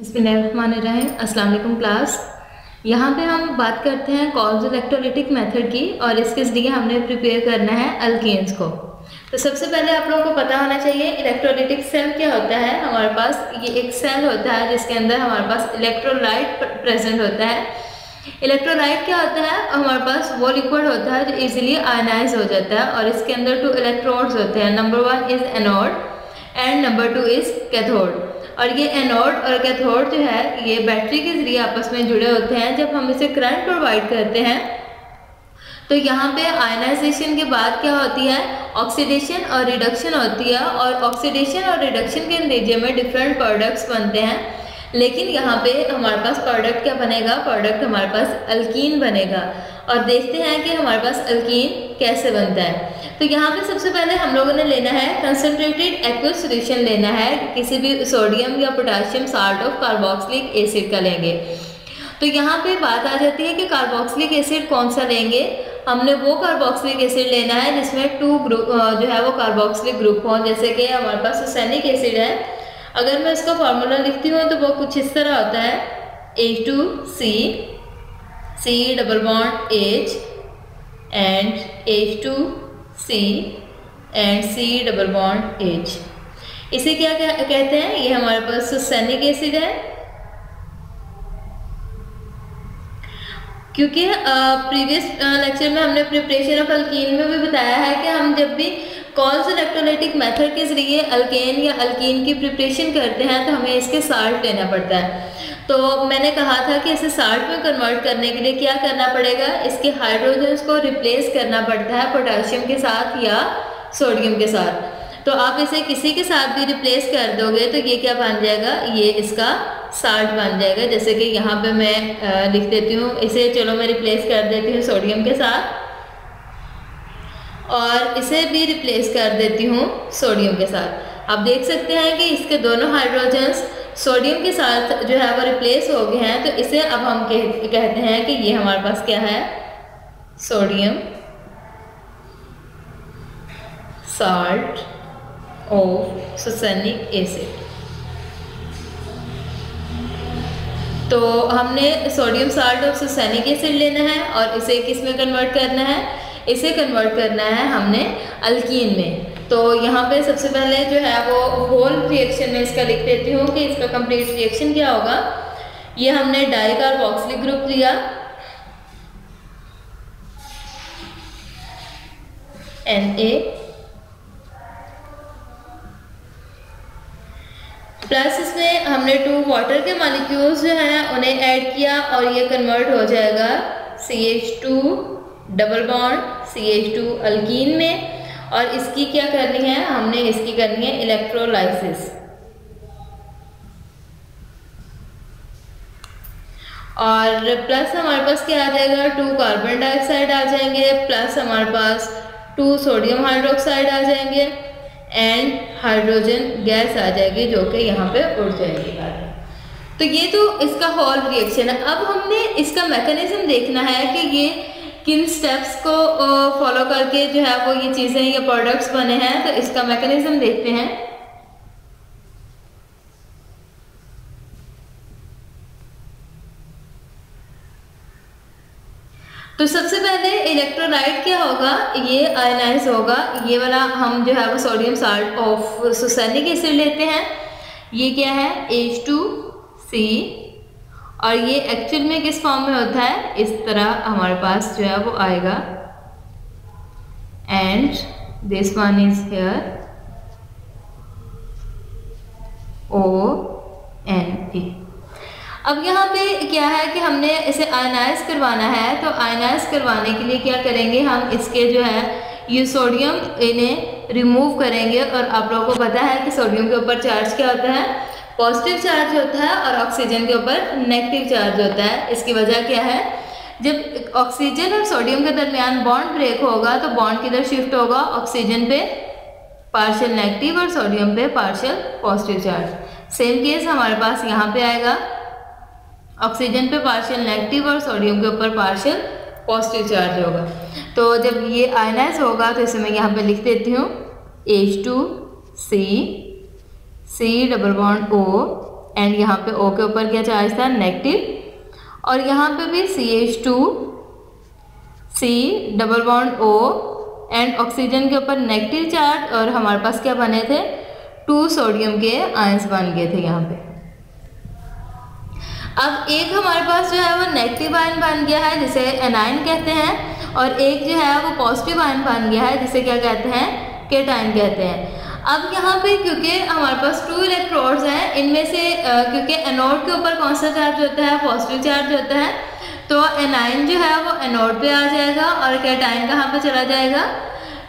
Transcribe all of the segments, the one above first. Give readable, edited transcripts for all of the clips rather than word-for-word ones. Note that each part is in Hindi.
बिस्मिल्लाहिर्रहमानिर्रहीम। अस्सलाम वालेकुम क्लास। यहाँ पे हम बात करते हैं कॉल्स इलेक्ट्रोलाइटिक मेथड की और इसके लिए हमने प्रिपेयर करना है अल्केन्स को। तो सबसे पहले आप लोगों को पता होना चाहिए इलेक्ट्रोलाइटिक सेल क्या होता है। हमारे पास ये एक सेल होता है जिसके अंदर हमारे पास इलेक्ट्रोलाइट प्रेजेंट होता है। इलेक्ट्रोलाइट क्या होता है? हमारे पास वो लिक्विड होता है जो इजीली आयनाइज हो जाता है और इसके अंदर 2 इलेक्ट्रोड्स होते हैं। Number 1 is anode and number 2 is cathode. और ये एनोड और कैथोड जो है ये बैटरी के जरिए आपस में जुड़े होते हैं। जब हम इसे करंट प्रोवाइड करते हैं तो यहाँ पे आयनाइजेशन के बाद क्या होती है, ऑक्सीडेशन और रिडक्शन होती है और ऑक्सीडेशन और रिडक्शन के नतीजे में डिफरेंट प्रोडक्ट्स बनते हैं। लेकिन यहाँ पे हमारे पास प्रोडक्ट क्या बनेगा? प्रोडक्ट हमारे पास अल्कीन बनेगा। और देखते हैं कि हमारे पास अल्कीन कैसे बनता है। तो यहाँ पे सबसे पहले हम लोगों ने लेना है कंसनट्रेटेड एक्वस सॉल्यूशन लेना है, किसी भी सोडियम या potassium salt of carboxylic acid का लेंगे। तो यहाँ पे बात आ जाती है कि कार्बोक्सिलिक एसिड कौन सा लेंगे। हमने वो कार्बोक्सिलिक एसिड लेना है जिसमें 2 ग्रुप जो है वो कार्बोक्सिलिक ग्रुप हो। जैसे कि हमारे पास सुसेनिक एसिड है, अगर मैं इसका फार्मूला लिखती हूँ तो वो कुछ इस तरह होता है H2C, C double bond H and H2C and C double bond H। इसे क्या कहते हैं? ये हमारे पास सुसेनिक एसिड है। क्योंकि प्रीवियस लेक्चर में हमने प्रिपरेशन ऑफ अल्कीन में भी बताया है कि हम जब भी कॉल्स इलेक्ट्रोलाइटिक मेथड के जरिए अल्केन या अल्कीन की प्रिपरेशन करते हैं तो हमें इसके साल्ट लेना पड़ता है। तो मैंने कहा था कि इसे साल्ट में कन्वर्ट करने के लिए क्या करना पड़ेगा, इसके हाइड्रोजन्स को रिप्लेस करना पड़ता है पोटेशियम के साथ या सोडियम के साथ। तो आप इसे किसी के साथ भी रिप्लेस कर दोगे तो ये क्या बन जाएगा, ये इसका साल्ट बन जाएगा। जैसे कि यहाँ पे मैं लिख देती हूँ इसे, चलो मैं रिप्लेस कर देती हूँ सोडियम के साथ और इसे भी रिप्लेस कर देती हूँ सोडियम के साथ। आप देख सकते हैं कि इसके दोनों हाइड्रोजन्स सोडियम के साथ जो है वो रिप्लेस हो गए हैं। तो इसे अब हम कहते हैं कि ये हमारे पास क्या है, सोडियम साल्ट ऑफ सुसेनिक एसिड। तो हमने सोडियम साल्ट ऑफ सुसेनिक एसिड लेना है और इसे किस में कन्वर्ट करना है, इसे कन्वर्ट करना है हमने अल्कीन में। तो यहाँ पे सबसे पहले जो है वो होल रिएक्शन में इसका लिख देती हूँ कि इसका कंप्लीट रिएक्शन क्या होगा। ये हमने डाई कार्बोक्सिलिक ग्रुप लिया Na प्लस इसमें हमने 2 वाटर के मॉलिक्यूल्स जो हैं उन्हें ऐड किया और ये कन्वर्ट हो जाएगा CH2 double bond CH2 alkyne में। और इसकी क्या करनी है, हमने इसकी करनी है इलेक्ट्रोलाइसिस। और प्लस हमारे पास क्या आ जाएगा, 2 कार्बन डाइऑक्साइड आ जाएंगे, प्लस हमारे पास 2 सोडियम हाइड्रोक्साइड आ जाएंगे एंड हाइड्रोजन गैस आ जाएगी जो कि यहाँ पे उड़ जाएगी। तो ये तो इसका होल रिएक्शन है। अब हमने इसका मैकेनिज्म देखना है कि ये किन स्टेप्स को फॉलो करके जो है वो ये चीज़ें, ये प्रोडक्ट्स बने हैं। तो इसका मैकेनिज्म देखते हैं। तो सबसे पहले इलेक्ट्रोलाइट क्या होगा, ये आयनाइज होगा। ये वाला हम जो है वो सोडियम साल्ट ऑफ सुसेनिक एसिड लेते हैं। ये क्या है, H2C। और ये एक्चुअल में किस फॉर्म में होता है, इस तरह हमारे पास जो है वो आएगा and this one is here ONA। अब यहाँ पे क्या है कि हमने इसे आयनाइज करवाना है। तो आयनाइज करवाने के लिए क्या करेंगे, हम इसके जो है ये सोडियम इन्हें रिमूव करेंगे। और आप लोगों को पता है कि सोडियम के ऊपर चार्ज क्या होता है, पॉजिटिव चार्ज होता है और ऑक्सीजन के ऊपर नेगेटिव चार्ज होता है। इसकी वजह क्या है, जब ऑक्सीजन और सोडियम के दरमियान बॉन्ड ब्रेक होगा तो बॉन्ड किधर शिफ्ट होगा, ऑक्सीजन पे पार्शियल नेगेटिव और सोडियम पे partial positive charge. Same case हमारे पास यहाँ पे आएगा, ऑक्सीजन पे पार्शियल नेगेटिव और सोडियम के ऊपर पार्शियल पॉजिटिव चार्ज होगा। तो जब ये आयनाइज होगा तो इसे मैं यहाँ पे लिख देती हूँ H2C C double bond O and यहाँ पे O के ऊपर क्या चार्ज था, नेगेटिव, और यहाँ पे भी CH2 C double bond O and oxygen के ऊपर नेगेटिव चार्ज, और हमारे पास क्या बने थे, 2 सोडियम के आयंस बन गए थे यहाँ पे। अब एक हमारे पास जो है वो नेगेटिव आयन बन गया है जिसे एनायन कहते हैं, और एक जो है वो पॉजिटिव आयन बन गया है जिसे क्या कहते हैं, केटायन कहते हैं। अब यहाँ पे क्योंकि हमारे पास 2 इलेक्ट्रोड्स हैं, इनमें से क्योंकि एनोड के ऊपर कौन सा चार्ज होता है, पॉजिटिव चार्ज होता है, तो एनायन जो है वो एनोड पे आ जाएगा और केटायन कहाँ पे चला जाएगा,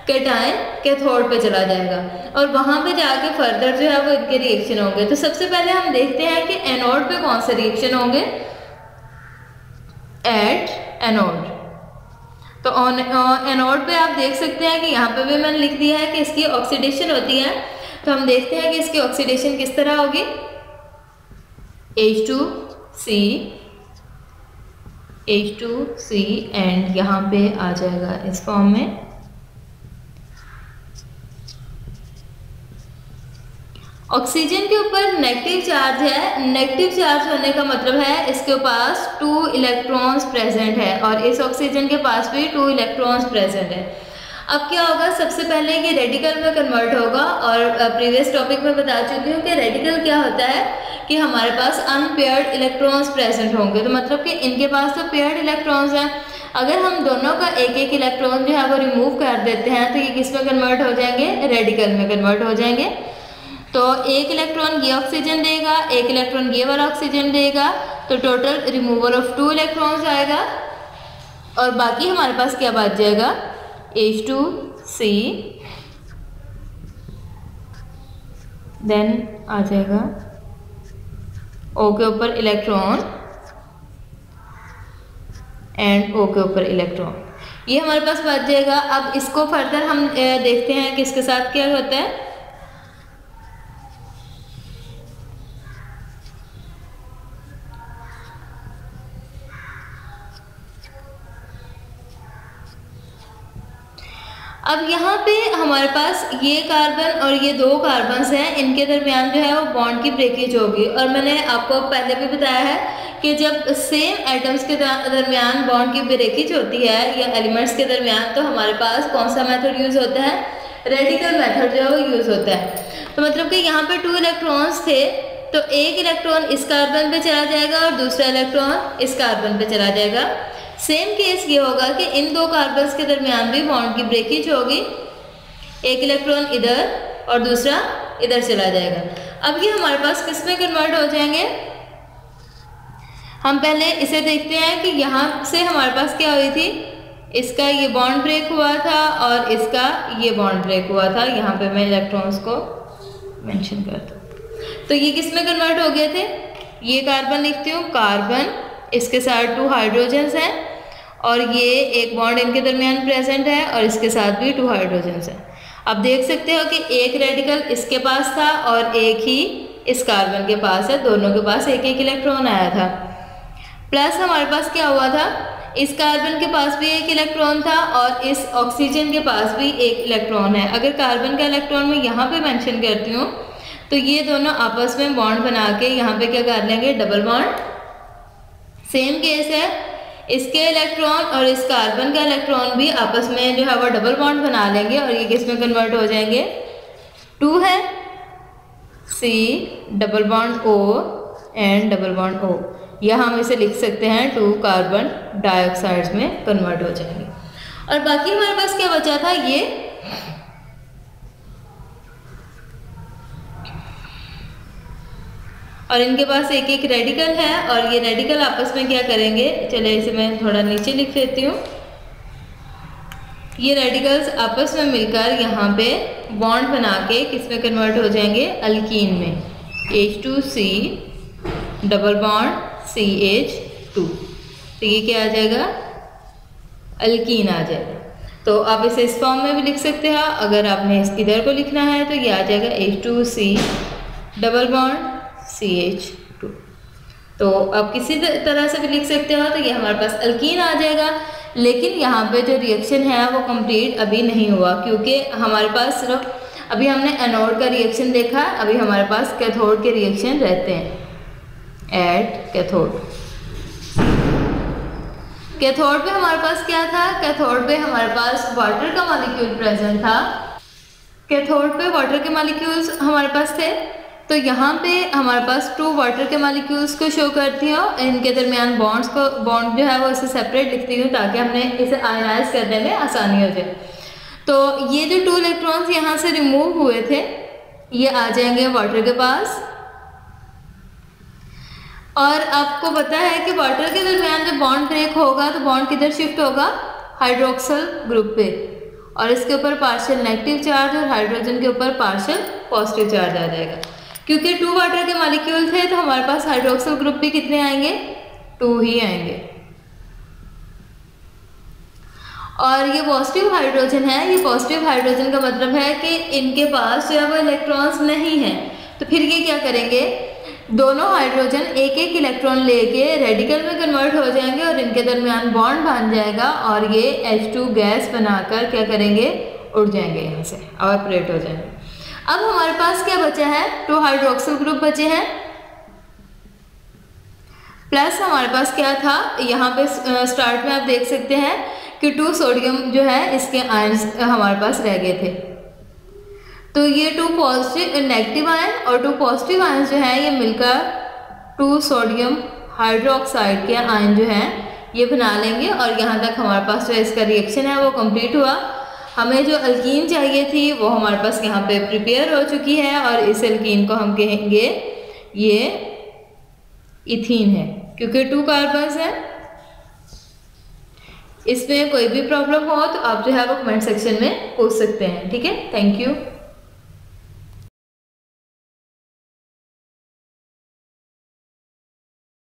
केटायन कैथोड पे चला जाएगा, और वहाँ पे जाके फर्दर जो है वो इनके रिएक्शन होंगे। तो सबसे पहले हम देखते हैं कि एनोड पे कौन से रिएक्शन होंगे, एट एनोड। तो एनोड पे आप देख सकते हैं कि यहाँ पे भी मैंने लिख दिया है कि इसकी ऑक्सीडेशन होती है। तो हम देखते हैं कि इसकी ऑक्सीडेशन किस तरह होगी, H2C एंड यहाँ पे आ जाएगा इस फॉर्म में ऑक्सीजन के ऊपर नेगेटिव चार्ज है। नेगेटिव चार्ज होने का मतलब है इसके पास 2 इलेक्ट्रॉन्स प्रेजेंट है, और इस ऑक्सीजन के पास भी 2 इलेक्ट्रॉन्स प्रेजेंट है। अब क्या होगा, सबसे पहले ये रेडिकल में कन्वर्ट होगा, और प्रीवियस टॉपिक में बता चुकी हूँ कि रेडिकल क्या होता है कि हमारे पास अनपेयर्ड इलेक्ट्रॉन्स प्रेजेंट होंगे। तो मतलब कि इनके पास तो पेयर्ड इलेक्ट्रॉन्स हैं, अगर हम दोनों का एक एक इलेक्ट्रॉन जो है वो रिमूव कर देते हैं तो ये किस में कन्वर्ट हो जाएंगे, रेडिकल में कन्वर्ट हो जाएंगे। तो एक इलेक्ट्रॉन ये ऑक्सीजन देगा, एक इलेक्ट्रॉन ये वाला ऑक्सीजन देगा, तो टोटल रिमूवल ऑफ 2 इलेक्ट्रॉन्स आएगा, और बाकी हमारे पास क्या बच जाएगा, H2C, देन आ जाएगा O के ऊपर इलेक्ट्रॉन एंड O के ऊपर इलेक्ट्रॉन, ये हमारे पास बच जाएगा। अब इसको फर्दर हम देखते हैं कि इसके साथ क्या होता है। अब यहाँ पे हमारे पास ये कार्बन और ये 2 कार्बन्स हैं, इनके दरमियान जो है वो बॉन्ड की ब्रेकेज होगी, और मैंने आपको पहले भी बताया है कि जब सेम एटम्स के दरमियान बॉन्ड की ब्रेकेज होती है या एलिमेंट्स के दरमियान, तो हमारे पास कौन सा मेथड यूज़ होता है, रेडिकल मेथड जो है वो यूज़ होता है। तो मतलब कि यहाँ पे 2 इलेक्ट्रॉन्स थे, तो एक इलेक्ट्रॉन इस कार्बन पे चला जाएगा और दूसरा इलेक्ट्रॉन इस कार्बन पे चला जाएगा। सेम केस ये होगा कि इन 2 कार्बन्स के दरमियान भी बॉन्ड की ब्रेकेज होगी, एक इलेक्ट्रॉन इधर और दूसरा इधर चला जाएगा। अब ये हमारे पास किस में कन्वर्ट हो जाएंगे, हम पहले इसे देखते हैं कि यहाँ से हमारे पास क्या हुई थी, इसका ये बॉन्ड ब्रेक हुआ था और इसका ये बॉन्ड ब्रेक हुआ था। यहाँ पे मैं इलेक्ट्रॉन्स को मेंशन करता हूँ, तो ये किस में कन्वर्ट हो गए थे, ये कार्बन लिखती हूँ, कार्बन, इसके साथ 2 हाइड्रोजन्स हैं, और ये एक बॉन्ड इनके दरमियान प्रेजेंट है, और इसके साथ भी 2 हाइड्रोजन्स हैं। अब देख सकते हो कि एक रेडिकल इसके पास था और एक ही इस कार्बन के पास है, दोनों के पास एक एक इलेक्ट्रॉन आया था। प्लस हमारे पास क्या हुआ था, इस कार्बन के पास भी एक इलेक्ट्रॉन था और इस ऑक्सीजन के पास भी एक इलेक्ट्रॉन है। अगर कार्बन का इलेक्ट्रॉन मैं यहाँ पे मेंशन करती हूँ तो ये दोनों आपस में बॉन्ड बना के यहाँ पे क्या कर लेंगे, डबल बॉन्ड। सेम केस है, इसके इलेक्ट्रॉन और इस कार्बन का इलेक्ट्रॉन भी आपस में जो है वो डबल बॉन्ड बना लेंगे, और ये किस में कन्वर्ट हो जाएंगे, 2 है, C double bond O and double bond O, या हम इसे लिख सकते हैं 2 कार्बन डाइऑक्साइड्स में कन्वर्ट हो जाएंगे। और बाकी हमारे पास क्या बचा था, ये और इनके पास एक एक रेडिकल है, और ये रेडिकल आपस में क्या करेंगे, चले इसे मैं थोड़ा नीचे लिख देती हूँ। ये रेडिकल्स आपस में मिलकर यहाँ पे बॉन्ड बना के किस में कन्वर्ट हो जाएंगे, अल्कीन में, H2C डबल बॉन्ड CH2, तो ये क्या आ जाएगा, अल्कीन आ जाएगा। तो आप इसे इस फॉर्म में भी लिख सकते हैं, अगर आपने इधर को लिखना है तो ये आ जाएगा H2C डबल बॉन्ड CH2। तो आप किसी तरह से भी लिख सकते हो, तो ये हमारे पास अल्कीन आ जाएगा। लेकिन यहाँ पे जो रिएक्शन है वो कंप्लीट अभी नहीं हुआ, क्योंकि हमारे पास सिर्फ अभी हमने एनोड का रिएक्शन देखा, अभी हमारे पास कैथोड के रिएक्शन रहते हैं। At cathode. कैथोड पे हमारे पास क्या था? कैथोड पे हमारे पास वाटर का मॉलिक्यूल प्रेजेंट था। कैथोड पे वाटर के मॉलिक्यूल्स हमारे पास थे, तो यहाँ पे हमारे पास 2 वाटर के मॉलिक्यूल्स को शो करती हूँ। इनके दरमियान बॉन्ड जो है वो इसे सेपरेट लिखती हूँ ताकि हमने इसे आयनाइज करने में आसानी हो जाए। तो ये जो 2 इलेक्ट्रॉन्स यहाँ से रिमूव हुए थे ये आ जाएंगे वाटर के पास। और आपको पता है कि वाटर के दरमियान जब बॉन्ड ब्रेक होगा तो बॉन्ड किधर शिफ्ट होगा? हाइड्रोक्सिल ग्रुप पे, और इसके ऊपर पार्शियल नेगेटिव चार्ज और हाइड्रोजन के ऊपर पार्शियल पॉजिटिव चार्ज आ जाएगा। क्योंकि 2 वाटर के मॉलिक्यूल थे तो हमारे पास हाइड्रोक्सिल ग्रुप पे कितने आएंगे? 2 ही आएंगे। और ये पॉजिटिव हाइड्रोजन है, ये पॉजिटिव हाइड्रोजन का मतलब है कि इनके पास जो है वो इलेक्ट्रॉन्स नहीं है। तो फिर ये क्या करेंगे? दोनों हाइड्रोजन एक एक इलेक्ट्रॉन लेके रेडिकल में कन्वर्ट हो जाएंगे और इनके दरमियान बॉन्ड बन जाएगा और ये H2 गैस बनाकर क्या करेंगे? उड़ जाएंगे, यहाँ से ऑपरेट हो जाएंगे। अब हमारे पास क्या बचा है? 2 हाइड्रोक्सिल ग्रुप बचे हैं, प्लस हमारे पास क्या था? यहाँ पे स्टार्ट में आप देख सकते हैं कि 2 सोडियम जो है इसके आयन्स हमारे पास रह गए थे। तो ये 2 पॉजिटिव नेगेटिव आयन और 2 पॉजिटिव आयन जो है ये मिलकर 2 सोडियम हाइड्रोक्साइड के आयन जो हैं ये बना लेंगे। और यहाँ तक हमारे पास जो इसका रिएक्शन है वो कंप्लीट हुआ। हमें जो अल्कीन चाहिए थी वो हमारे पास यहाँ पे प्रिपेयर हो चुकी है और इस अल्कीन को हम कहेंगे ये इथीन है, क्योंकि 2 कार्बन्स हैं। इसमें कोई भी प्रॉब्लम हो तो आप जो है वो कमेंट सेक्शन में पूछ सकते हैं। ठीक है, थैंक यू।